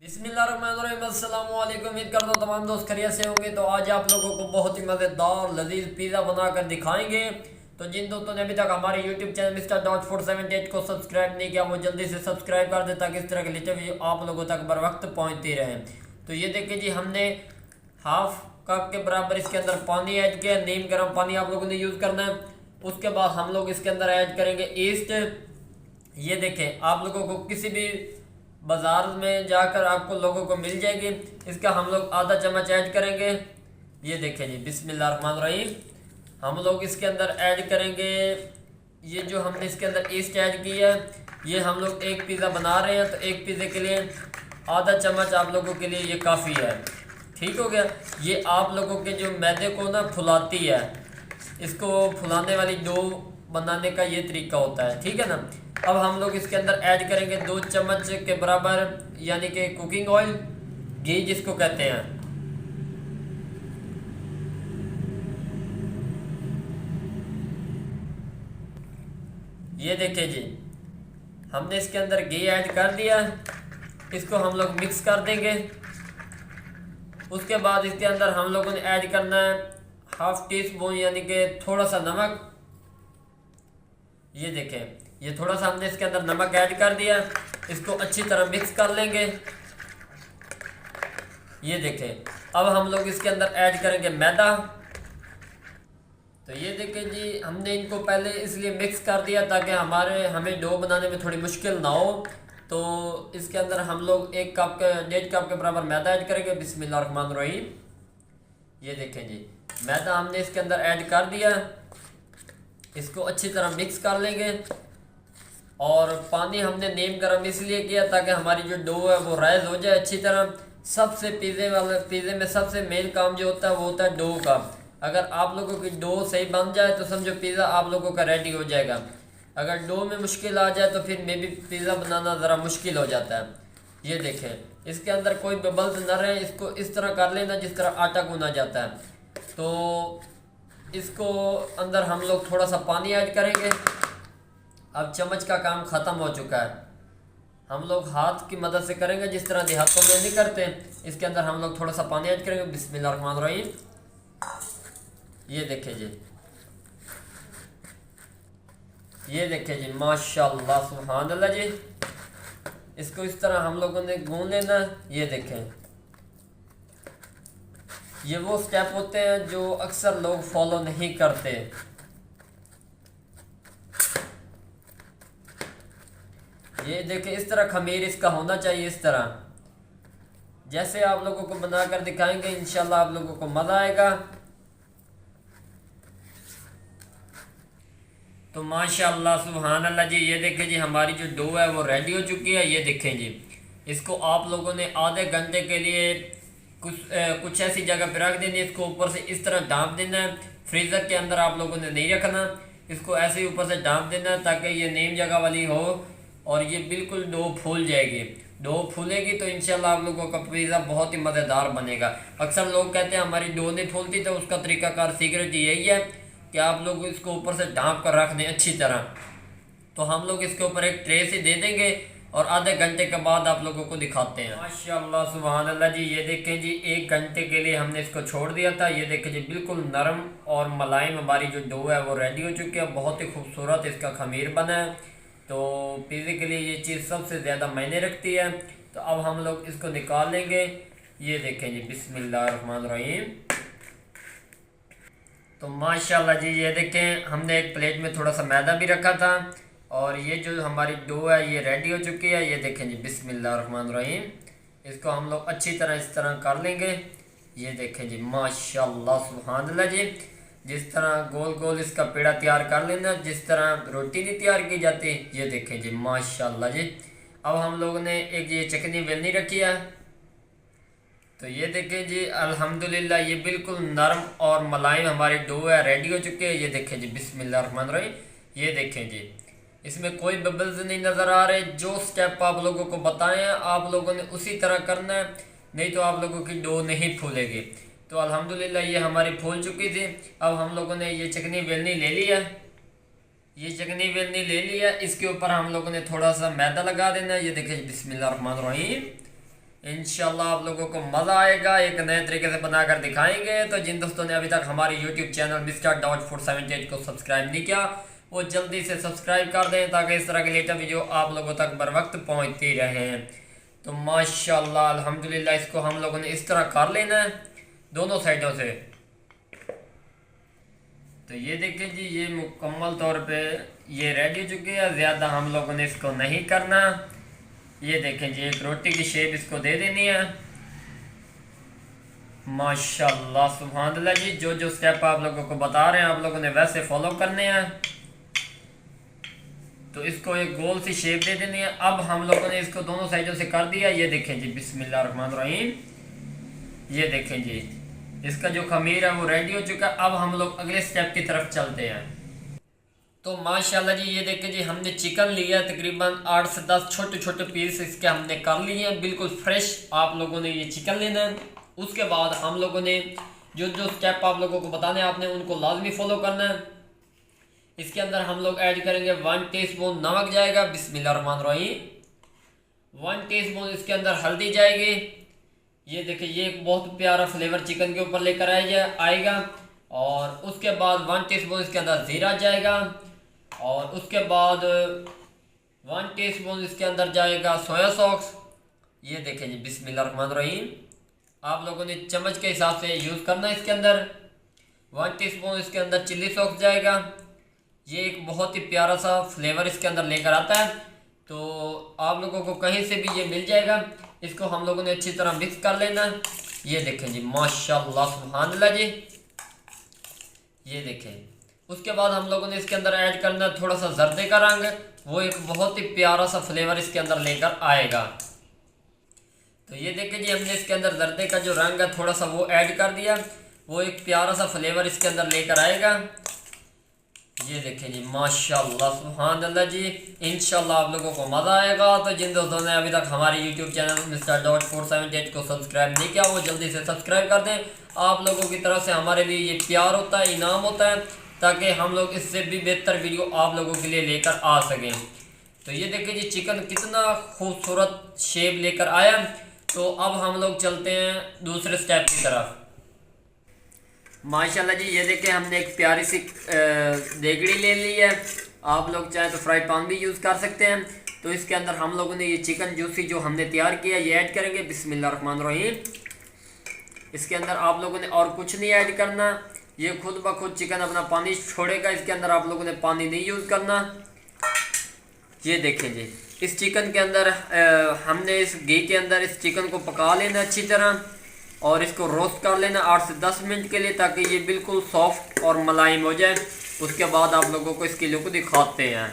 बिस्मिल्लाहिर्रहमानिर्रहीम। अस्सलाम वालेकुम। उम्मीद करता हूँ तमाम दोस्त खैरियत से होंगे। तो आज आप लोगों को बहुत ही मज़ेदार लजीज पिज़्ज़ा बनाकर दिखाएंगे। तो जिन दोस्तों ने अभी तक हमारे यूट्यूब चैनल मिस्टर डॉट 478 को सब्सक्राइब नहीं किया वो जल्दी से सब्सक्राइब कर दे ताकि इस तरह के लेटेस्ट वीडियो आप लोगों तक बर वक्त पहुँचती रहें। तो ये देखिए जी, हमने हाफ कप के बराबर इसके अंदर पानी ऐड किया। नीम गर्म पानी आप लोगों ने यूज़ करना है। उसके बाद हम लोग इसके अंदर ऐड करेंगे ईस्ट। ये देखें, आप लोगों को किसी भी बाजार में जाकर आपको लोगों को मिल जाएगी। इसका हम लोग आधा चम्मच ऐड करेंगे। ये देखें जी, बिस्मिल्लाहिर्रहमानिर्रहीम। हम लोग इसके अंदर ऐड करेंगे ये जो हमने इसके अंदर ईस्ट ऐड किया है। ये हम लोग एक पिज़्ज़ा बना रहे हैं तो एक पिज़्ज़े के लिए आधा चम्मच आप लोगों के लिए ये काफ़ी है। ठीक हो गया। ये आप लोगों के जो मैदे को ना फुलाती है, इसको फुलाने वाली डो बनाने का ये तरीका होता है। ठीक है ना। अब हम लोग इसके अंदर ऐड करेंगे 2 चम्मच के बराबर यानी कि कुकिंग ऑयल, घी जिसको कहते हैं। ये देखिए जी, हमने इसके अंदर घी ऐड कर दिया। इसको हम लोग मिक्स कर देंगे। उसके बाद इसके अंदर हम लोगों ने ऐड करना है हाफ टी स्पून यानी कि थोड़ा सा नमक। ये देखें, ये थोड़ा सा हमने इसके अंदर नमक ऐड कर दिया। इसको अच्छी तरह मिक्स कर लेंगे। ये देखें, अब हम लोग इसके अंदर ऐड करेंगे मैदा। तो ये देखें जी, हमने इनको पहले इसलिए मिक्स कर दिया ताकि हमें डो बनाने में थोड़ी मुश्किल ना हो। तो इसके अंदर हम लोग 1.5 कप के बराबर मैदा ऐड करेंगे। बिस्मिल्लाहिर्रहमानिर्रहीम। ये देखें जी, मैदा हमने इसके अंदर ऐड कर दिया। इसको अच्छी तरह मिक्स कर लेंगे। और पानी हमने नीम गर्म इसलिए किया ताकि हमारी जो डो है वो राइज हो जाए अच्छी तरह। सबसे पिज़्ज़े में सबसे मेन काम जो होता है वो होता है डो का। अगर आप लोगों की डो सही बन जाए तो समझो पिज़्ज़ा आप लोगों का रेडी हो जाएगा। अगर डो में मुश्किल आ जाए तो फिर मे भी पिज़्ज़ा बनाना ज़रा मुश्किल हो जाता है। ये देखें, इसके अंदर कोई बबल्स न रहे। इसको इस तरह कर लेना जिस तरह आटा गूना जाता है। तो इसको अंदर हम लोग थोड़ा सा पानी ऐड करेंगे। अब चम्मच का काम ख़त्म हो चुका है। हम लोग हाथ की मदद से करेंगे जिस तरह देहातों में नहीं करते। इसके अंदर हम लोग थोड़ा सा पानी ऐड करेंगे। बिस्मिल्लाहिर्रहमानिर्रहीम। ये देखें जी, ये देखें जी, माशाल्लाह सुभान अल्लाह जी। इसको इस तरह हम लोगों ने गूंद लेना। ये देखें, ये वो स्टेप होते हैं जो अक्सर लोग फॉलो नहीं करते। ये देखें, इस तरह खमीर इसका होना चाहिए। इस तरह जैसे आप लोगों को बनाकर दिखाएंगे इंशाल्लाह आप लोगों को मज़ा आएगा। तो माशाल्लाह सुभान अल्लाह जी, ये देखें जी, हमारी जो डो है वो रेडी हो चुकी है। ये देखें जी, इसको आप लोगों ने आधे घंटे के लिए कुछ ऐसी जगह पर रख देनी। इसको ऊपर से इस तरह ढाँप देना है। फ्रीज़र के अंदर आप लोगों ने नहीं रखना। इसको ऐसे ही ऊपर से ढाँप देना है ताकि ये नीम जगह वाली हो और ये बिल्कुल डो फूल जाएगी। डो फूलेगी तो इंशाल्लाह आप लोगों का पिज़्ज़ा बहुत ही मज़ेदार बनेगा। अक्सर लोग कहते हैं हमारी डो नहीं फूलती, तो उसका तरीकाकार सीक्रेट यही है कि आप लोग इसको ऊपर से ढाँप कर रख दें अच्छी तरह। तो हम लोग इसके ऊपर एक ट्रे से दे देंगे और आधे घंटे के बाद आप लोगों को दिखाते हैं। माशाल्लाह सुभान अल्लाह जी, ये देखें जी, 1 घंटे के लिए हमने इसको छोड़ दिया था। ये देखें जी, बिल्कुल नरम और मुलायम हमारी जो डो है वो रेडी हो चुकी है। बहुत ही खूबसूरत इसका खमीर बना है। तो पिज़्ज़े के लिए ये चीज़ सबसे ज़्यादा मायने रखती है। तो अब हम लोग इसको निकाल लेंगे। ये देखें जी, बिस्मिल्लाहिर्रहमानिर्रहीम। तो माशाल्लाह जी, ये देखें, हमने एक प्लेट में थोड़ा सा मैदा भी रखा था और ये जो हमारी डो है ये रेडी हो चुकी है। ये देखें जी, बिस्मिल्लाहिर्रहमानिर्रहीम। इसको हम लोग अच्छी तरह इस तरह कर लेंगे। ये देखें जी, माशाल्लाह सुभान अल्लाह जी। जिस तरह गोल गोल इसका पेड़ा तैयार कर लेना, जिस तरह रोटी नहीं तैयार की जाती। ये देखें जी, माशाल्लाह जी। अब हम लोगों ने एक ये चकनी बेलनी रखी है। तो ये देखें जी, अल्हम्दुलिल्लाह ये बिल्कुल नरम और मुलायम हमारी डो है, रेडी हो चुके हैं। ये देखें जी, बिस्मिल्लाहिर्रहमानिर्रहीम। ये देखें जी, इसमें कोई बबल्स नहीं नज़र आ रहे। जो स्टेप आप लोगों को बताए हैं आप लोगों ने उसी तरह करना है, नहीं तो आप लोगों की डो नहीं फूलेगी। तो अल्हम्दुलिल्लाह ये हमारी फूल चुकी थी। अब हम लोगों ने ये चकनी बेलनी ले लिया। ये चकनी बेलनी ले लिया। इसके ऊपर हम लोगों ने थोड़ा सा मैदा लगा देना है। ये देखिए, बिस्मिल्लाहिर्रहमानिर्रहीम। इंशाल्लाह आप लोगों को मज़ा आएगा, एक नए तरीके से बनाकर दिखाएंगे। तो जिन दोस्तों ने अभी तक हमारे यूट्यूब चैनल मिस्टर डॉट 478 को सब्सक्राइब नहीं किया, वो जल्दी से सब्सक्राइब कर दें ताकि इस तरह की लेटेस्ट वीडियो आप लोगों तक बर वक्त पहुँचती रहें। तो माशाल्लाह अल्हम्दुलिल्लाह इसको हम लोगों ने इस तरह कर लेना है दोनों साइडों से। तो ये देखिए जी, ये मुकम्मल तौर पे ये रेडी हो चुकी है, ज़्यादा हम लोगों ने इसको नहीं करना। ये देखें जी, एक रोटी की शेप इसको दे देनी है। माशाल्लाह सुभान अल्लाह जी, जो जो स्टेप आप लोगों को बता रहे हैं आप लोगों ने वैसे फॉलो करने हैं। तो इसको एक गोल सी शेप दे देनी है। अब हम लोगों ने इसको दोनों साइडों से कर दिया। ये देखें जी, बिस्मिल्लाह रहमान रहीम। ये देखें जी, इसका जो खमीर है वो रेडी हो चुका है। अब हम लोग अगले स्टेप की तरफ चलते हैं। तो माशाल्लाह जी, ये देखें जी, हमने चिकन लिया तकरीबन 8 से 10 छोटे छोटे पीस इसके हमने कर लिए हैं, बिल्कुल फ्रेश आप लोगों ने ये चिकन लेना है। उसके बाद हम लोगों ने जो जो स्टेप आप लोगों को बताने आपने उनको लाजमी फॉलो करना है। इसके अंदर हम लोग ऐड करेंगे 1 टीस्पून नमक जाएगा, बिस्मिल्लाह रहमान रहीम। 1 टीस्पून इसके अंदर हल्दी जाएगी। ये देखिए, ये एक बहुत प्यारा फ्लेवर चिकन के ऊपर लेकर आएगा। और उसके बाद 1 टीस्पून इसके अंदर ज़ीरा जाएगा। और उसके बाद 1 टीस्पून इसके अंदर जाएगा सोया सॉस। ये देखें जी, बिस्मिल्लाह रहमान रहीम। आप लोगों ने चम्मच के हिसाब से यूज़ करना है। इसके अंदर 1 टीस्पून इसके अंदर चिल्ली सॉस जाएगा। ये एक बहुत ही प्यारा सा फ्लेवर इसके अंदर लेकर आता है, तो आप लोगों को कहीं से भी ये मिल जाएगा। इसको हम लोगों ने अच्छी तरह मिक्स कर लेना है। ये देखें जी, माशाल्लाह सुभान अल्लाह जी। ये देखें, उसके बाद हम लोगों ने इसके अंदर ऐड करना है थोड़ा सा जर्दे का रंग, वो एक बहुत ही प्यारा सा फ्लेवर इसके अंदर लेकर आएगा। तो ये देखें जी, हमने इसके अंदर जर्दे का जो रंग है थोड़ा सा वो ऐड कर दिया, वो एक प्यारा सा फ्लेवर इसके अंदर लेकर आएगा। ये देखें जी, माशाल्लाह सुभान अल्लाह जी। इंशाल्लाह आप लोगों को मज़ा आएगा। तो जिन दोस्तों ने अभी तक हमारे यूट्यूब चैनल मिस्टर डॉट 478 को सब्सक्राइब नहीं किया, वो जल्दी से सब्सक्राइब कर दें। आप लोगों की तरफ से हमारे लिए ये प्यार होता है, इनाम होता है, ताकि हम लोग इससे भी बेहतर वीडियो आप लोगों के लिए लेकर आ सकें। तो ये देखिए जी, चिकन कितना खूबसूरत शेप लेकर आया। तो अब हम लोग चलते हैं दूसरे स्टेप की तरफ। माशाल्लाह जी, ये देखिए, हमने एक प्यारी सी देगड़ी ले ली है। आप लोग चाहे तो फ्राई पैन भी यूज़ कर सकते हैं। तो इसके अंदर हम लोगों ने ये चिकन जूसी जो हमने तैयार किया ये ऐड करेंगे, बिस्मिल्लाह रहमान रहीम। इसके अंदर आप लोगों ने और कुछ नहीं ऐड करना, ये खुद ब खुद चिकन अपना पानी छोड़ेगा। इसके अंदर आप लोगों ने पानी नहीं यूज़ करना। ये देखें जी, इस चिकन के अंदर हमने इस घी के अंदर इस चिकन को पका लेना अच्छी तरह और इसको रोस्ट कर लेना 8 से 10 मिनट के लिए, ताकि ये बिल्कुल सॉफ्ट और मुलायम हो जाए। उसके बाद आप लोगों को इसकी लुक दिखाते हैं।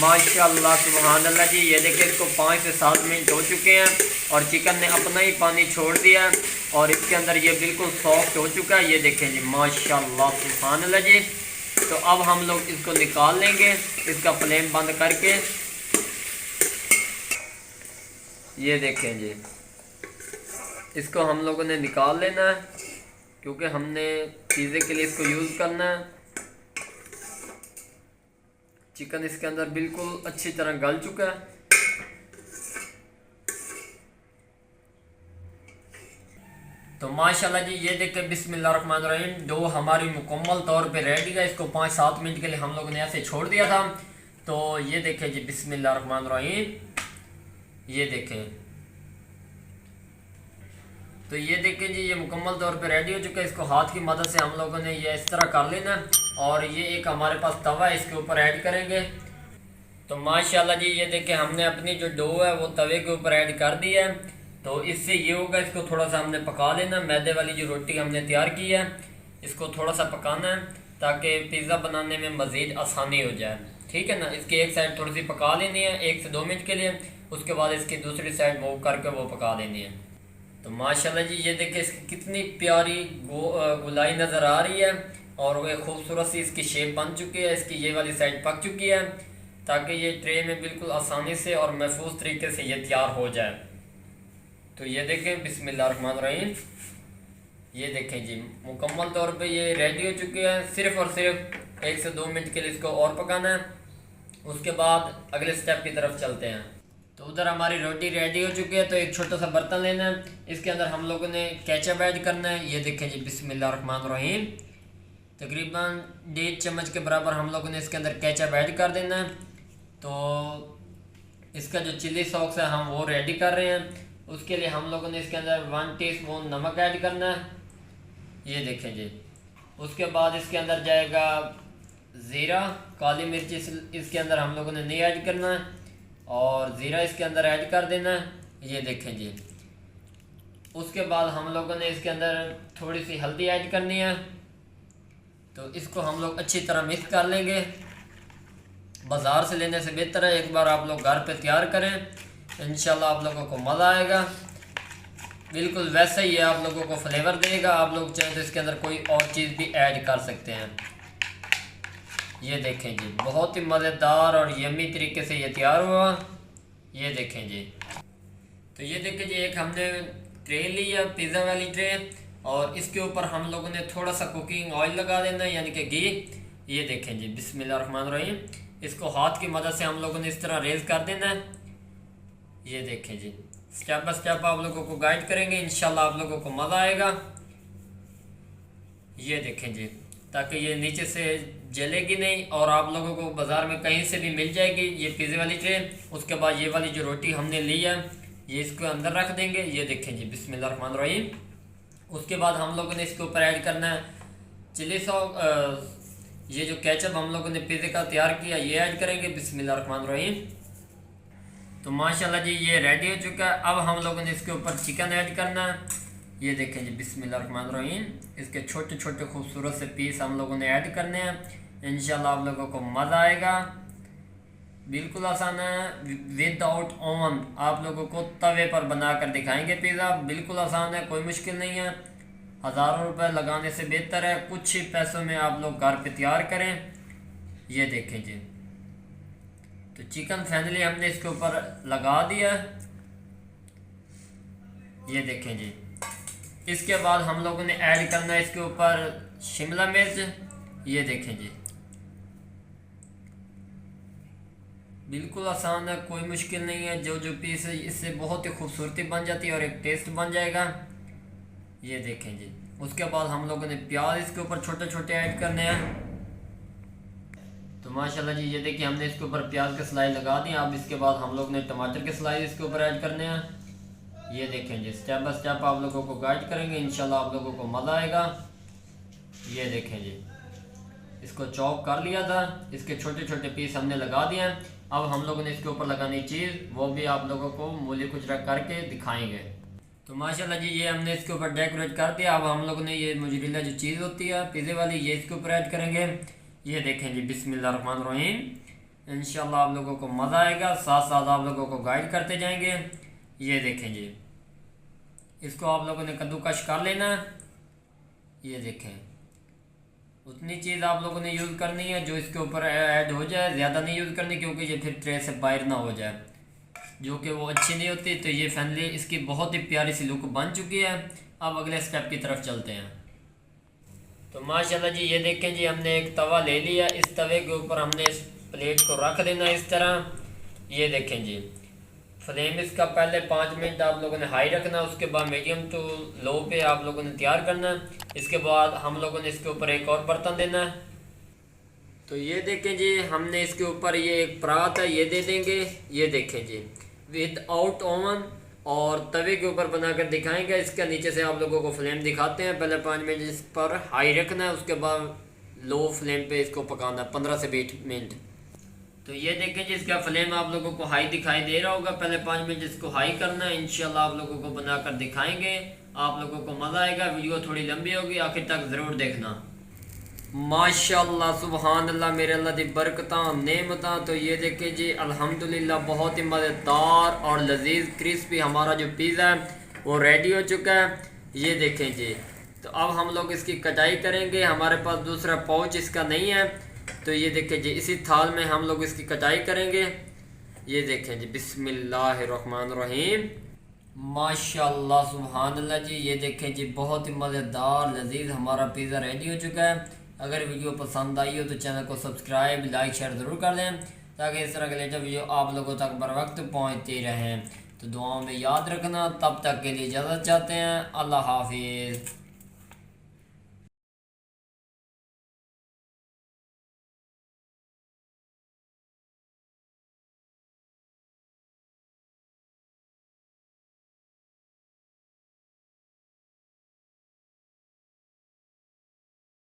माशाल्लाह सुभान अल्लाह जी, ये देखिए, इसको 5 से 7 मिनट हो चुके हैं और चिकन ने अपना ही पानी छोड़ दिया और इसके अंदर ये बिल्कुल सॉफ्ट हो चुका है। ये देखें जी, माशाल्लाह सुभान अल्लाह जी। तो अब हम लोग इसको निकाल लेंगे इसका फ्लेम बंद करके। ये देखें जी, इसको हम लोगों ने निकाल लेना है क्योंकि हमने पिज़्ज़े के लिए इसको यूज़ करना है। चिकन इसके अंदर बिल्कुल अच्छी तरह गल चुका है। तो माशाल्लाह जी, ये देख के बिस्मिल्लाह रहमान रहीम, डो हमारी मुकम्मल तौर पे रेडी है। इसको 5-7 मिनट के लिए हम लोगों ने ऐसे छोड़ दिया था। तो ये देखें जी, बिस्मिल्लाह रहमान रहीम। ये देखें, तो ये देखें जी, ये मुकम्मल तौर पे रेडी हो चुका है। इसको हाथ की मदद से हम लोगों ने ये इस तरह कर लेना और ये एक हमारे पास तवा है, इसके ऊपर ऐड करेंगे। तो माशाल्लाह जी, ये देखें, हमने अपनी जो डो है वो तवे के ऊपर ऐड कर दी है। तो इससे ये होगा, इसको थोड़ा सा हमने पका लेना। मैदे वाली जो रोटी हमने तैयार की है इसको थोड़ा सा पकाना है ताकि पिज़्ज़ा बनाने में मज़ीद आसानी हो जाए, ठीक है ना। इसकी एक साइड थोड़ी सी पका लेनी है 1 से 2 मिनट के लिए, उसके बाद इसकी दूसरी साइड मूव करके वो पका लेनी है। तो माशाल्लाह जी, ये देखिए, इसकी कितनी प्यारी गुलाई नज़र आ रही है और वह खूबसूरत सी इसकी शेप बन चुकी है। इसकी ये वाली साइड पक चुकी है ताकि ये ट्रे में बिल्कुल आसानी से और महफूज तरीके से ये तैयार हो जाए। तो ये देखें, बिस्मिल्लाह रहमान रहीम। ये देखें जी, मुकम्मल तौर पे ये रेडी हो चुके हैं। सिर्फ़ और सिर्फ 1 से 2 मिनट के लिए इसको और पकाना है, उसके बाद अगले स्टेप की तरफ चलते हैं। तो उधर हमारी रोटी रेडी हो चुकी है। तो एक छोटा सा बर्तन लेना है, इसके अंदर हम लोगों ने केचप ऐड करना है। ये देखें जी, बिस्मिल्लाहिर्रहमानिर्रहीम। तकरीबन 1.5 चम्मच के बराबर हम लोगों ने इसके अंदर केचप ऐड कर देना है। तो इसका जो चिली सॉस है हम वो रेडी कर रहे हैं। उसके लिए हम लोगों ने इसके अंदर 1 टीस्पून नमक ऐड करना है। ये देखें जी। उसके बाद इसके अंदर जाएगा ज़ीरा, काली मिर्च इसके अंदर हम लोगों ने नहीं ऐड करना है, और ज़ीरा इसके अंदर ऐड कर देना है। ये देखें जी। उसके बाद हम लोगों ने इसके अंदर थोड़ी सी हल्दी ऐड करनी है। तो इसको हम लोग अच्छी तरह मिक्स कर लेंगे। बाज़ार से लेने से बेहतर है एक बार आप लोग घर पे तैयार करें, इंशाल्लाह आप लोगों को मज़ा आएगा। बिल्कुल वैसे ही आप लोगों को फ्लेवर देगा। आप लोग चाहें तो इसके अंदर कोई और चीज़ भी ऐड कर सकते हैं। ये देखें जी, बहुत ही मज़ेदार और यम्मी तरीके से ये तैयार हुआ। ये देखें जी। तो ये देखें जी, एक हमने ट्रे ली है, पिज़्ज़ा वाली ट्रे, और इसके ऊपर हम लोगों ने थोड़ा सा कुकिंग ऑयल लगा देना है, यानी कि घी। ये देखें जी, बिस्मिल्लाहिर्रहमानिर्रहीम। इसको हाथ की मदद से हम लोगों ने इस तरह रेज़ कर देना है। ये देखें जी, स्टेप बाय स्टेप आप लोगों को गाइड करेंगे, इंशाल्लाह आप लोगों को मज़ा आएगा। ये देखें जी, ताकि ये नीचे से जलेगी नहीं, और आप लोगों को बाज़ार में कहीं से भी मिल जाएगी ये पिज़्ज़े वाली ट्रे। उसके बाद ये वाली जो रोटी हमने ली है ये इसको अंदर रख देंगे। ये देखें जी, बिस्मिल्लाहिर्रहमानिर्रहीम। उसके बाद हम लोगों ने इसके ऊपर ऐड करना है चिली सॉस। ये जो केचप हम लोगों ने पिज़्ज़े का तैयार किया ये ऐड करेंगे। बिस्मिल्लाहिर्रहमानिर्रहीम। तो माशाल्लाह जी, ये रेडी हो चुका है। अब हम लोगों ने इसके ऊपर चिकन ऐड करना है। ये देखें जी, बिस्मिल्लाहिर्रहमानिर्रहीम। इसके छोटे छोटे खूबसूरत से पीस हम लोगों ने ऐड करने हैं। इंशाल्लाह आप लोगों को मज़ा आएगा। बिल्कुल आसान है, विदाउट ओवन आप लोगों को तवे पर बना कर दिखाएंगे पिज़्ज़ा। बिल्कुल आसान है, कोई मुश्किल नहीं है। हज़ारों रुपए लगाने से बेहतर है कुछ ही पैसों में आप लोग घर पे तैयार करें। ये देखें जी, तो चिकन फाइनली हमने इसके ऊपर लगा दिया। ये देखें जी। इसके बाद हम लोगों ने ऐड करना है इसके ऊपर शिमला मिर्च। ये देखें जी, बिल्कुल आसान है, कोई मुश्किल नहीं है। जो जो पीस है इससे बहुत ही खूबसूरती बन जाती है और एक टेस्ट बन जाएगा। ये देखें जी। उसके बाद हम लोगों ने प्याज इसके ऊपर छोटे छोटे ऐड करने हैं। तो माशाल्लाह जी, ये देखिए हमने इसके ऊपर प्याज के स्लाइस लगा दिए। अब इसके बाद हम लोग ने टमाटर के स्लाइस इसके ऊपर ऐड करने हैं। ये देखें जी, स्टेप बाय स्टेप आप लोगों को गाइड करेंगे, इंशाल्लाह आप लोगों को मज़ा आएगा। ये देखें जी, इसको चॉप कर लिया था, इसके छोटे छोटे पीस हमने लगा दिए हैं। अब हम लोगों ने इसके ऊपर लगानी चीज़ वो भी आप लोगों को मूली कुचरा करके दिखाएंगे। तो माशाल्लाह जी, ये हमने इसके ऊपर डेकोरेट कर दिया। अब हम लोगों ने ये मोज़रेला जो चीज़ होती है पिज़्ज़े वाली, ये इसके ऊपर ऐड करेंगे। ये देखें जी, बिस्मिल्लाहिर्रहमानिर्रहीम। इंशाल्लाह आप लोगों को मज़ा आएगा, साथ साथ आप लोगों को गाइड करते जाएंगे। ये देखें जी, इसको आप लोगों ने कद्दूकश कर लेना। ये देखें, उतनी चीज़ आप लोगों ने यूज़ करनी है जो इसके ऊपर ऐड हो जाए, ज़्यादा नहीं यूज़ करनी, क्योंकि ये फिर ट्रे से बाहर ना हो जाए, जो कि वो अच्छी नहीं होती। तो ये फाइनली इसकी बहुत ही प्यारी सी लुक बन चुकी है। अब अगले स्टेप की तरफ चलते हैं। तो माशाल्लाह जी, ये देखें जी, हमने एक तवा ले लिया। इस तवे के ऊपर हमने इस प्लेट को रख देना इस तरह। ये देखें जी, फ्लेम इसका पहले 5 मिनट आप लोगों ने हाई रखना, उसके बाद मीडियम टू लो पे आप लोगों ने तैयार करना। इसके बाद हम लोगों ने इसके ऊपर एक और बर्तन देना है। तो ये देखें जी, हमने इसके ऊपर ये एक परात है ये दे देंगे। ये देखें जी, विदाउट ओवन और तवे के ऊपर बनाकर दिखाएंगे। इसके नीचे से आप लोगों को फ्लेम दिखाते हैं। पहले 5 मिनट इस पर हाई रखना है, उसके बाद लो फ्लेम पे इसको पकाना है 15 से 20 मिनट। तो ये देखें जी, इसका फ्लेम आप लोगों को हाई दिखाई दे रहा होगा। पहले 5 मिनट इसको हाई करना है। इंशाल्लाह आप लोगों को बनाकर दिखाएंगे, आप लोगों को मज़ा आएगा। वीडियो थोड़ी लंबी होगी, आखिर तक ज़रूर देखना। माशाल्लाह, सुबहान अल्लाह, मेरे अल्लाह दी बरकतां नेमतां। तो ये देखें जी, अल्हम्दुलिल्लाह, बहुत ही मज़ेदार और लजीज क्रिस्पी हमारा जो पिज़्ज़ा है वो रेडी हो चुका है। ये देखें जी, तो अब हम लोग इसकी कटाई करेंगे। हमारे पास दूसरा पाउच इसका नहीं है, तो ये देखें जी, इसी थाल में हम लोग इसकी कटाई करेंगे। ये देखें जी, बिस्मिल्लाहिर्रहमानिर्रहीम। माशाल्लाह, सुभान अल्लाह जी, ये देखें जी, बहुत ही मज़ेदार लजीज हमारा पिज़्ज़ा रेडी हो चुका है। अगर वीडियो पसंद आई हो तो चैनल को सब्सक्राइब, लाइक, शेयर ज़रूर कर दें, ताकि इस तरह के लेटेस्ट वीडियो आप लोगों तक बर वक्त पहुँचती रहें। तो दुआओं में याद रखना। तब तक के लिए इजाज़त चाहते हैं। अल्लाह हाफिज़।